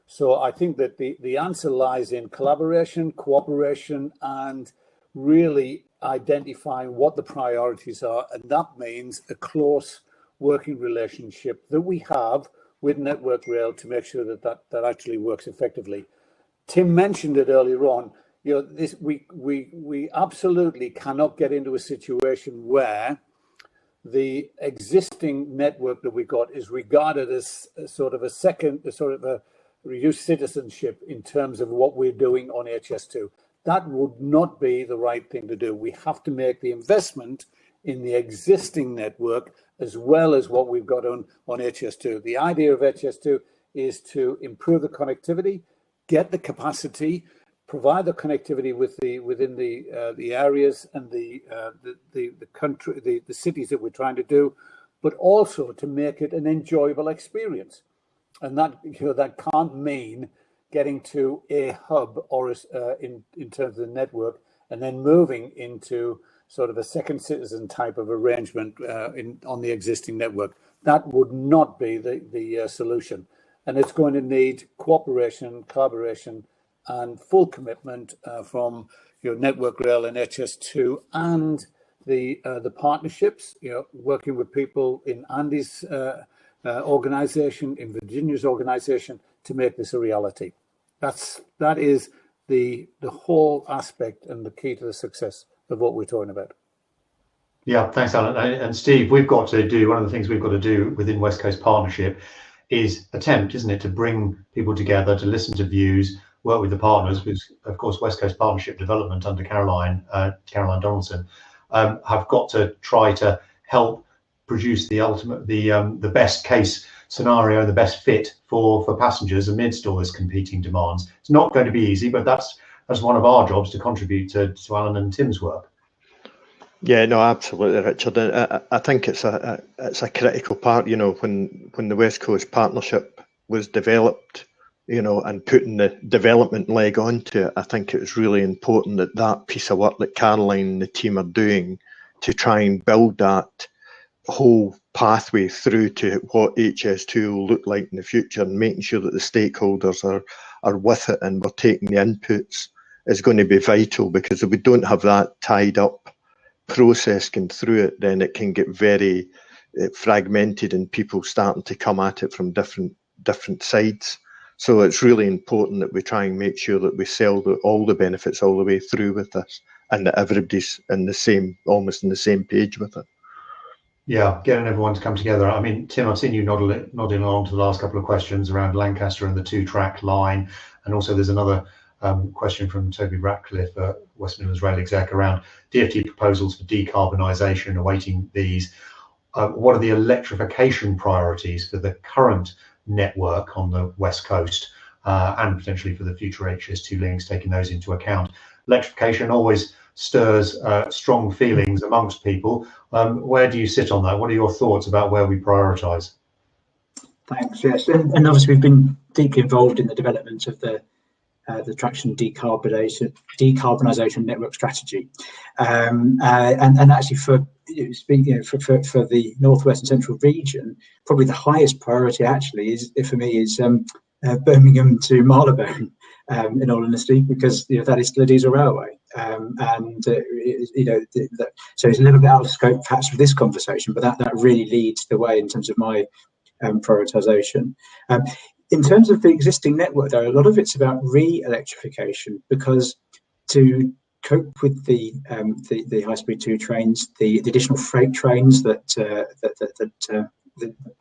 So I think that the answer lies in collaboration, cooperation, and really identifying what the priorities are. And that means a close working relationship that we have with Network Rail to make sure that actually works effectively. Tim mentioned it earlier on. We absolutely cannot get into a situation where the existing network that we got is regarded as sort of a reduced citizenship in terms of what we're doing on HS2. That would not be the right thing to do. We have to make the investment in the existing network as well as what we've got on HS2. The idea of HS2 is to improve the connectivity, get the capacity, provide the connectivity within the areas and the country, the cities that we're trying to do, but also to make it an enjoyable experience. And that that can't mean getting to a hub or in terms of the network and then moving into sort of a second citizen type of arrangement on the existing network. That would not be the solution. And it's going to need cooperation, collaboration, and full commitment from Network Rail and HS2 and the partnerships. Working with people in Andy's organisation, in Virginia's organisation, to make this a reality. That is the whole aspect and the key to the success of what we're talking about. Yeah, thanks, Alan. And Steve, we've got to do one of the things we've got to do within West Coast Partnership is attempt, isn't it, to bring people together, to listen to views, work with the partners, because of course West Coast Partnership Development under Caroline Donaldson have got to try to help produce the best case scenario, the best fit for passengers amidst all this competing demands. It's not going to be easy, but that's one of our jobs to contribute to Alan and Tim's work. Yeah, no, absolutely, Richard. I think it's a critical part. When the West Coast Partnership was developed, and putting the development leg onto it, I think it was really important that piece of work that Caroline and the team are doing to try and build that whole pathway through to what HS2 will look like in the future, and making sure that the stakeholders are with it and we're taking the inputs is going to be vital, because if we don't have that tied up process going through it, then it can get very fragmented and people starting to come at it from different sides. So it's really important that we try and make sure that we sell all the benefits all the way through with this, and that everybody's almost in the same page with it. Yeah, getting everyone to come together. I mean, Tim, I've seen you nodding along to the last couple of questions around Lancaster and the 2-track line, and also there's another question from Toby Ratcliffe, West Midlands Rail Exec, around DfT proposals for decarbonisation, awaiting these. What are the electrification priorities for the current network on the West Coast, and potentially for the future HS2 links, taking those into account? Electrification always stirs strong feelings amongst people. Where do you sit on that? What are your thoughts about where we prioritise? Thanks. Yes, and obviously we've been deeply involved in the development of the traction decarbonisation network strategy, and actually for the northwest and central region, probably the highest priority actually is Birmingham to Marylebone, in all honesty, because that is still a diesel railway, so it's a little bit out of scope perhaps for this conversation, but that really leads the way in terms of my prioritisation. In terms of the existing network, though, a lot of it's about re-electrification, because to cope with the high-speed 2 trains, the additional freight trains that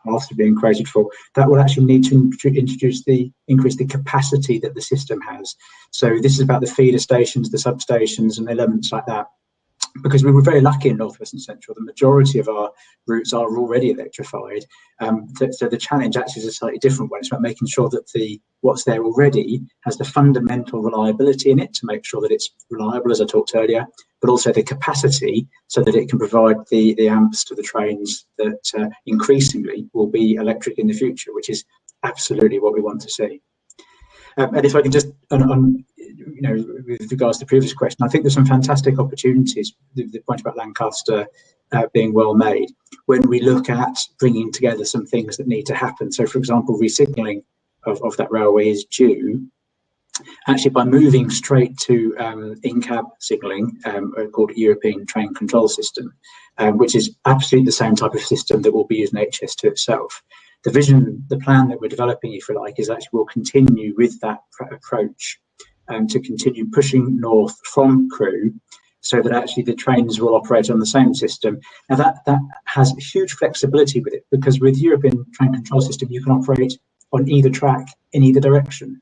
paths are being created for, that will actually need to increase the capacity that the system has. So this is about the feeder stations, the substations, and elements like that. Because we were very lucky in North West and Central, the majority of our routes are already electrified. So the challenge actually is a slightly different one. It's about making sure that what's there already has the fundamental reliability in it to make sure that it's reliable, as I talked earlier, but also the capacity so that it can provide the amps to the trains that increasingly will be electric in the future, which is absolutely what we want to see. And if I can just, with regards to the previous question, I think there's some fantastic opportunities, the point about Lancaster being well made, when we look at bringing together some things that need to happen. So, for example, re-signalling of that railway is due. Actually, by moving straight to in-cab signalling, called European Train Control System, which is absolutely the same type of system that will be used in HS2 itself. The plan that we're developing, if you like, is actually we'll continue with that approach to continue pushing north from Crewe so that actually the trains will operate on the same system. Now that has huge flexibility with it, because with European train control system, you can operate on either track in either direction.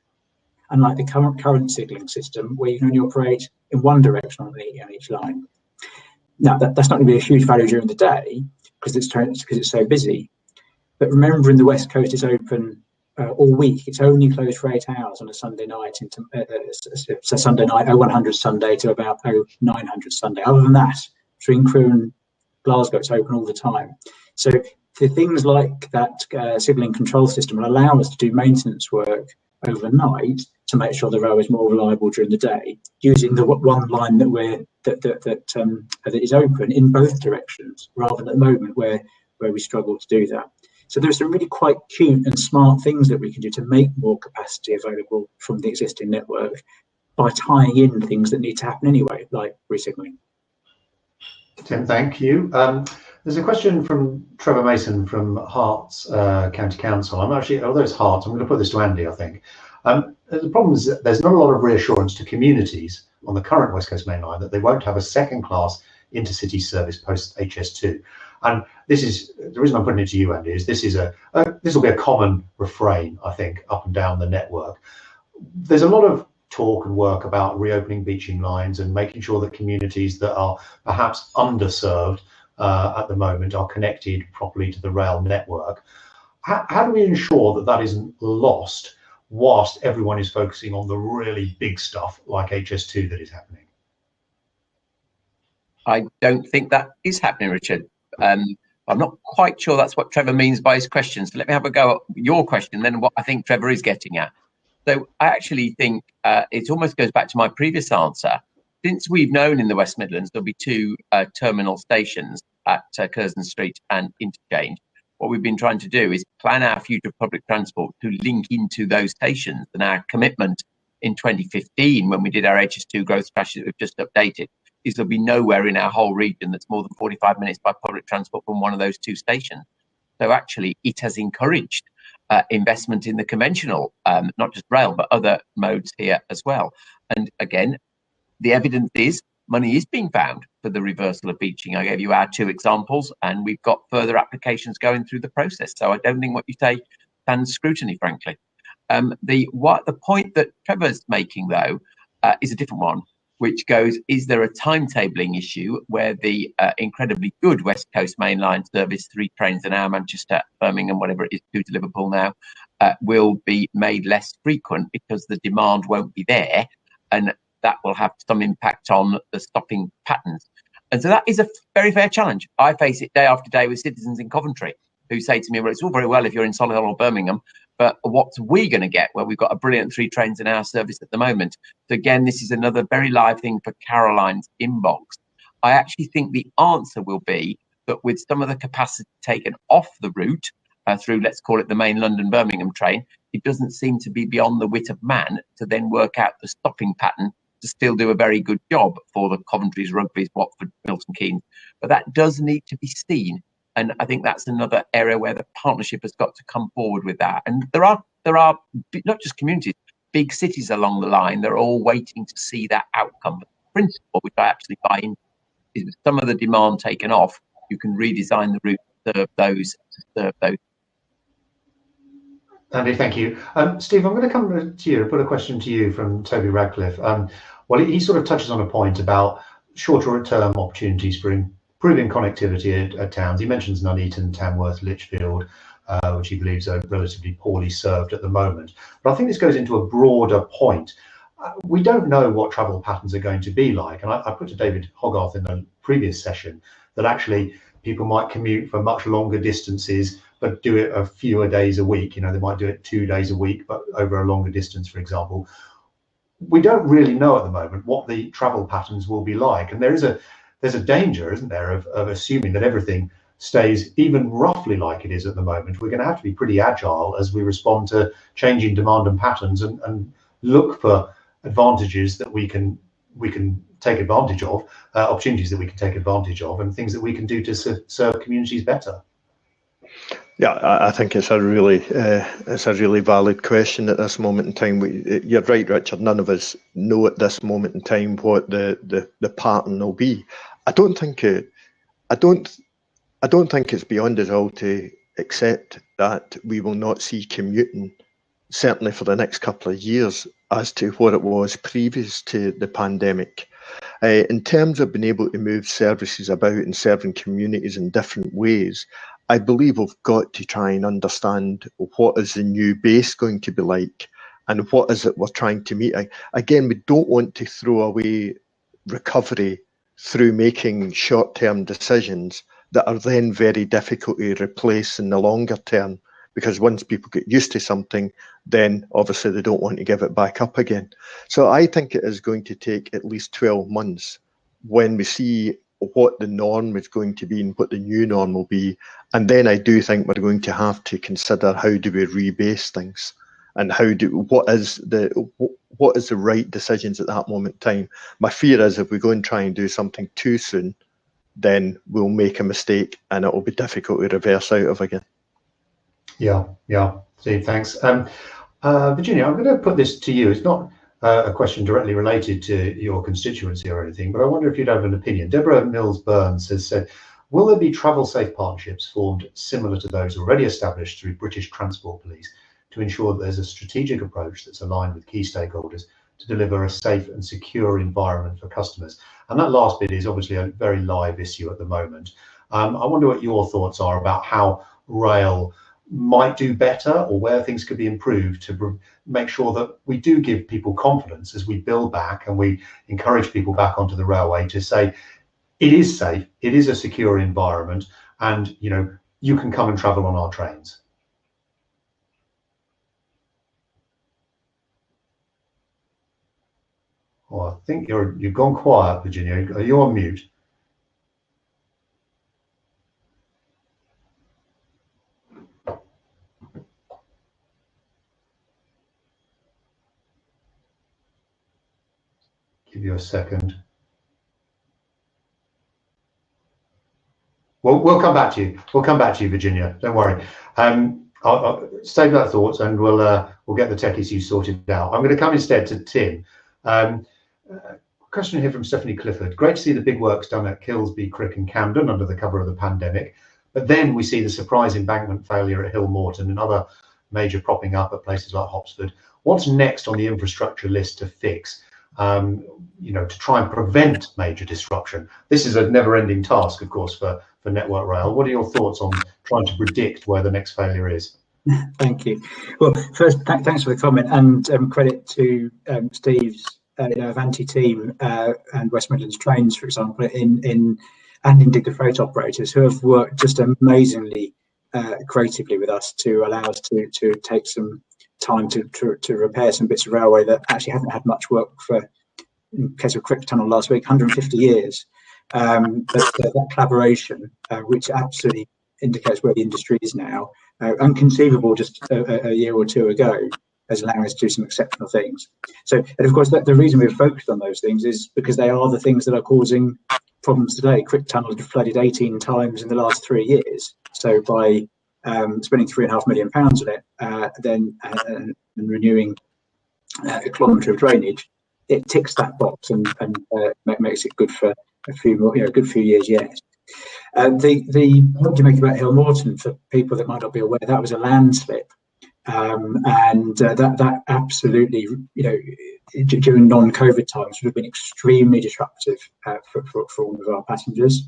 Unlike the current signalling system, where you can only operate in one direction on each line. Now, that's not going to be a huge value during the day because it's so busy. But remembering the West Coast is open all week, it's only closed for 8 hours on a Sunday night, so Sunday night 0100 Sunday to about 0900 Sunday. Other than that, between Crewe and Glasgow, it's open all the time. So the things like that signalling control system will allow us to do maintenance work overnight to make sure the rail is more reliable during the day, using the one line that is open in both directions, rather than at the moment where we struggle to do that. So there's some really quite cute and smart things that we can do to make more capacity available from the existing network by tying in things that need to happen anyway, like resignaling. Tim, thank you. There's a question from Trevor Mason from Herts County Council. Although it's Herts, I'm going to put this to Andy, I think. The problem is that there's not a lot of reassurance to communities on the current West Coast Main Line that they won't have a second-class intercity service post HS2. And this is the reason I'm putting it to you, Andy. Is this will be a common refrain, I think, up and down the network. There's a lot of talk and work about reopening beaching lines and making sure that communities that are perhaps underserved at the moment are connected properly to the rail network. How do we ensure that that isn't lost whilst everyone is focusing on the really big stuff like HS2 that is happening? I don't think that is happening, Richard. I'm not quite sure that's what Trevor means by his question. So let me have a go at your question, then what I think Trevor is getting at. So I actually think it almost goes back to my previous answer. Since we've known in the West Midlands there'll be two terminal stations at Curzon Street and Interchange, what we've been trying to do is plan our future public transport to link into those stations. And our commitment in 2015, when we did our HS2 growth strategy that we've just updated, is there'll be nowhere in our whole region that's more than 45 minutes by public transport from one of those two stations. So actually, it has encouraged investment in the conventional, not just rail, but other modes here as well. And again, the evidence is money is being found for the reversal of beaching. I gave you our two examples, and we've got further applications going through the process. So I don't think what you say stands scrutiny, frankly. The point that Trevor's making, though, is a different one, which goes, is there a timetabling issue where the incredibly good West Coast Main Line service, 3 trains an hour, Manchester, Birmingham, whatever it is, 2 to Liverpool now, will be made less frequent because the demand won't be there, and that will have some impact on the stopping patterns. And so that is a very fair challenge. I face it day after day with citizens in Coventry who say to me, well, it's all very well if you're in Solihull or Birmingham, but what's we going to get where we've got a brilliant 3 trains in our service at the moment? So again, this is another very live thing for Caroline's inbox. I actually think the answer will be that with some of the capacity taken off the route through, let's call it the main London-Birmingham train, it doesn't seem to be beyond the wit of man to then work out the stopping pattern to still do a very good job for the Coventry's, Rugby's, Watford, Milton Keynes. But that does need to be seen. And I think that's another area where the partnership has got to come forward with that. And there are not just communities, big cities along the line, they're all waiting to see that outcome. But the principle, which I actually buy into, is with some of the demand taken off, you can redesign the route to serve those. Andy, thank you. Steve, I'm going to come to you and put a question to you from Toby Radcliffe. Well, he sort of touches on a point about shorter-term opportunities for improving connectivity at towns. He mentions Nuneaton, Tamworth, Lichfield, which he believes are relatively poorly served at the moment. But I think this goes into a broader point. We don't know what travel patterns are going to be like. And I put to David Hogarth in the previous session that actually people might commute for much longer distances, but do it a fewer days a week. You know, they might do it 2 days a week, but over a longer distance, for example. We don't really know at the moment what the travel patterns will be like. And there's a danger, isn't there, of assuming that everything stays even roughly like it is at the moment. We're going to have to be pretty agile as we respond to changing demand and patterns and look for advantages that we can take advantage of, opportunities that we can take advantage of, and things that we can do to serve communities better. Yeah, I think it's a really valid question at this moment in time. You're right, Richard. None of us know at this moment in time what the pattern will be. I don't think it's beyond us all to accept that we will not see commuting, certainly for the next couple of years, as to what it was previous to the pandemic. In terms of being able to move services about and serving communities in different ways, I believe we've got to try and understand what is the new base going to be like and what is it we're trying to meet. Again, we don't want to throw away recovery through making short-term decisions that are then very difficult to replace in the longer term, because once people get used to something, then obviously they don't want to give it back up again. So I think it is going to take at least 12 months when we see what the norm is going to be and what the new norm will be. And then I do think we're going to have to consider how do we rebase things and what is the right decisions at that moment in time. My fear is if we go and try and do something too soon, then we'll make a mistake and it will be difficult to reverse out of again. Yeah, Steve, thanks. Virginia, I'm going to put this to you. It's not a question directly related to your constituency or anything, but I wonder if you'd have an opinion. Deborah Mills-Burns has said, will there be travel safe partnerships formed similar to those already established through British Transport Police to ensure that there's a strategic approach that's aligned with key stakeholders to deliver a safe and secure environment for customers? And that last bit is obviously a very live issue at the moment. I wonder what your thoughts are about how rail might do better or where things could be improved to make sure that we do give people confidence as we build back and we encourage people back onto the railway to say it is safe, it is a secure environment, and you can come and travel on our trains. Oh, I think you've gone quiet, Virginia. Are you on mute? Give you a second. Well, we'll come back to you. We'll come back to you, Virginia. Don't worry. I'll save that thought, and we'll get the tech issues sorted out. I'm going to come instead to Tim. Question here from Stephanie Clifford. Great to see the big works done at Kilsby, Crick, and Camden under the cover of the pandemic, but then we see the surprise embankment failure at Hill Moreton and other major propping up at places like Hopsford. What's next on the infrastructure list to fix? To try and prevent major disruption. This is a never-ending task, of course, for Network Rail. What are your thoughts on trying to predict where the next failure is? Thank you. Well, first, thanks for the comment, and credit to Steve's Avanti team and West Midlands Trains, for example, and indeed the freight operators who have worked just amazingly creatively with us to allow us to take some time to repair some bits of railway that actually haven't had much work for, in the case of Crick Tunnel last week, 150 years. But that collaboration, which absolutely indicates where the industry is now, unconceivable just a year or two ago, is allowing us to do some exceptional things. So, and of course, the reason we've focused on those things is because they are the things that are causing problems today. Crick Tunnel had flooded 18 times in the last 3 years. So by spending £3.5 million on it, then and renewing a kilometre of drainage, it ticks that box and makes it good for a few more, good few years yet. What do you make about Hill Moreton? For people that might not be aware, that was a landslip, and that absolutely, during non-COVID times, would have been extremely disruptive for all of our passengers.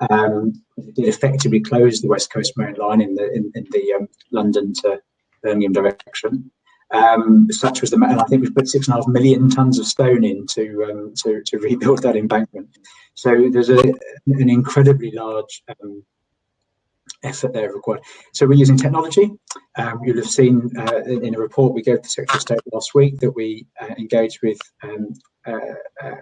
It effectively closed the West Coast Main Line in the London to Birmingham direction. Such was the, and I think we've put 6.5 million tons of stone in to rebuild that embankment. So there's an incredibly large effort there required. So we're using technology. You'll have seen in a report we gave the Secretary of State last week that we engaged with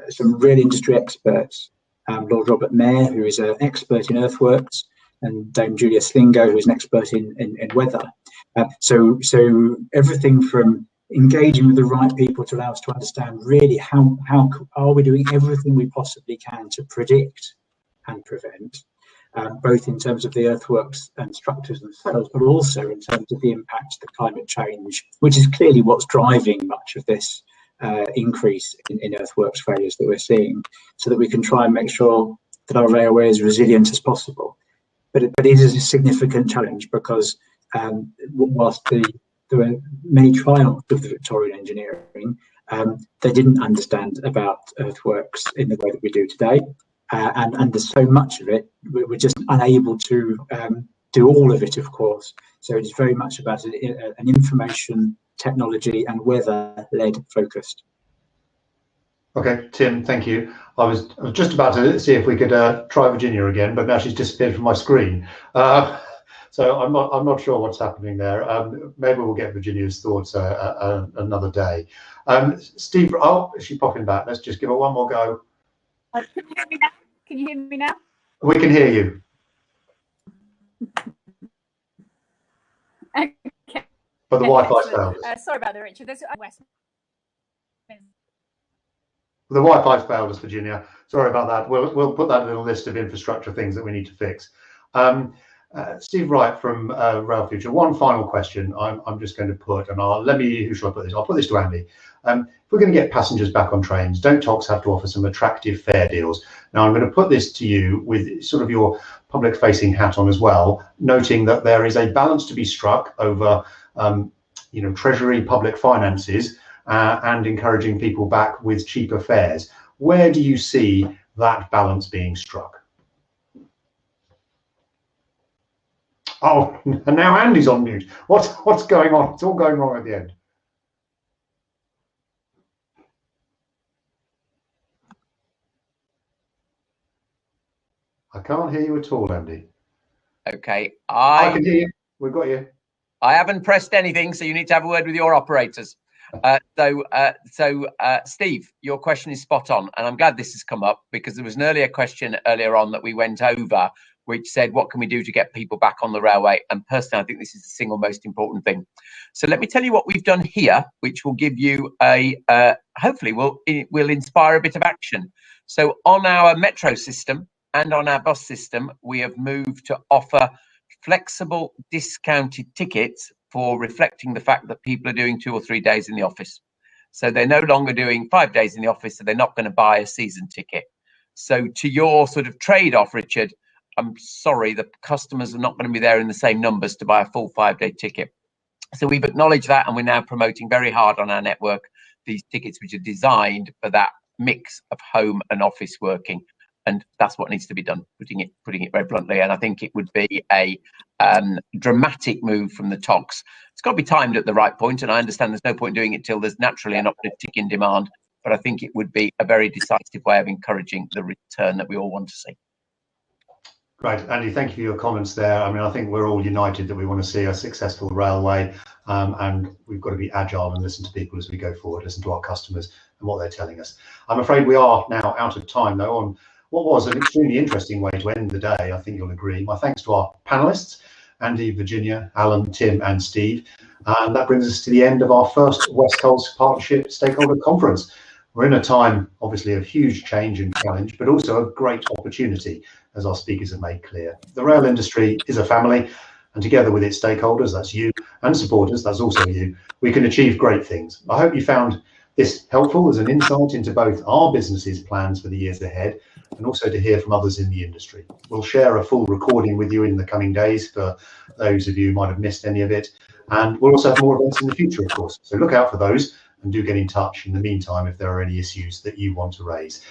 some real industry experts. Lord Robert Mayer, who is an expert in earthworks, and Dame Julia Slingo, who is an expert in weather. So everything from engaging with the right people to allow us to understand really how are we doing everything we possibly can to predict and prevent, both in terms of the earthworks and structures themselves, but also in terms of the impact of climate change, which is clearly what's driving much of this increase in earthworks failures that we're seeing, so that we can try and make sure that our railway is resilient as possible. But it is a significant challenge because whilst there were many triumphs of the Victorian engineering, they didn't understand about earthworks in the way that we do today. And there's so much of it, we're just unable to do all of it, of course. So it's very much about an information, technology and weather-led focused. Okay, Tim, thank you. I was just about to see if we could try Virginia again, but now she's disappeared from my screen. So I'm not sure what's happening there. Maybe we'll get Virginia's thoughts another day. Steve, is she popping back? Let's just give her one more go. Can you hear me now? Can you hear me now? We can hear you. Okay. But the Wi-Fi failed. Sorry about that, Richard. There's West. The Wi-Fi failed us, Virginia. Sorry about that. We'll put that in a list of infrastructure things that we need to fix. Steve Wright from Rail Future. One final question I'm just going to put, and who shall I put this? I'll put this to Andy. If we're going to get passengers back on trains, don't TOCs have to offer some attractive fare deals? Now, I'm going to put this to you with sort of your public-facing hat on as well, noting that there is a balance to be struck over, Treasury public finances and encouraging people back with cheaper fares. Where do you see that balance being struck? Oh, and now Andy's on mute. What's going on? It's all going wrong at the end. I can't hear you at all, Andy. Okay, I can hear you. We've got you. I haven't pressed anything, so you need to have a word with your operators. Steve, your question is spot on, and I'm glad this has come up because there was an earlier question earlier on that we went over, which said, what can we do to get people back on the railway? And personally, I think this is the single most important thing. So let me tell you what we've done here, which will give you hopefully will inspire a bit of action. So on our metro system and on our bus system, we have moved to offer flexible discounted tickets for reflecting the fact that people are doing 2 or 3 days in the office. So they're no longer doing 5 days in the office, so they're not going to buy a season ticket. So to your sort of trade-off, Richard, I'm sorry, the customers are not going to be there in the same numbers to buy a full 5-day ticket. So we've acknowledged that, and we're now promoting very hard on our network these tickets which are designed for that mix of home and office working. And that's what needs to be done, putting it very bluntly. And I think it would be a dramatic move from the TOCs. It's got to be timed at the right point, and I understand there's no point doing it till there's naturally an uptick in demand. But I think it would be a very decisive way of encouraging the return that we all want to see. Great, Andy, thank you for your comments there. I mean, I think we're all united that we want to see a successful railway, and we've got to be agile and listen to people as we go forward, listen to our customers and what they're telling us. I'm afraid we are now out of time, though, on what was an extremely interesting way to end the day. I think you'll agree. My thanks to our panelists, Andy, Virginia, Alan, Tim and Steve. And that brings us to the end of our first West Coast Partnership Stakeholder Conference. We're in a time, obviously, of huge change and challenge, but also a great opportunity, as our speakers have made clear. The rail industry is a family, and together with its stakeholders, that's you, and supporters, that's also you, we can achieve great things. I hope you found this helpful as an insight into both our business's plans for the years ahead, and also to hear from others in the industry. We'll share a full recording with you in the coming days for those of you who might have missed any of it. And we'll also have more events in the future, of course. So look out for those and do get in touch in the meantime if there are any issues that you want to raise.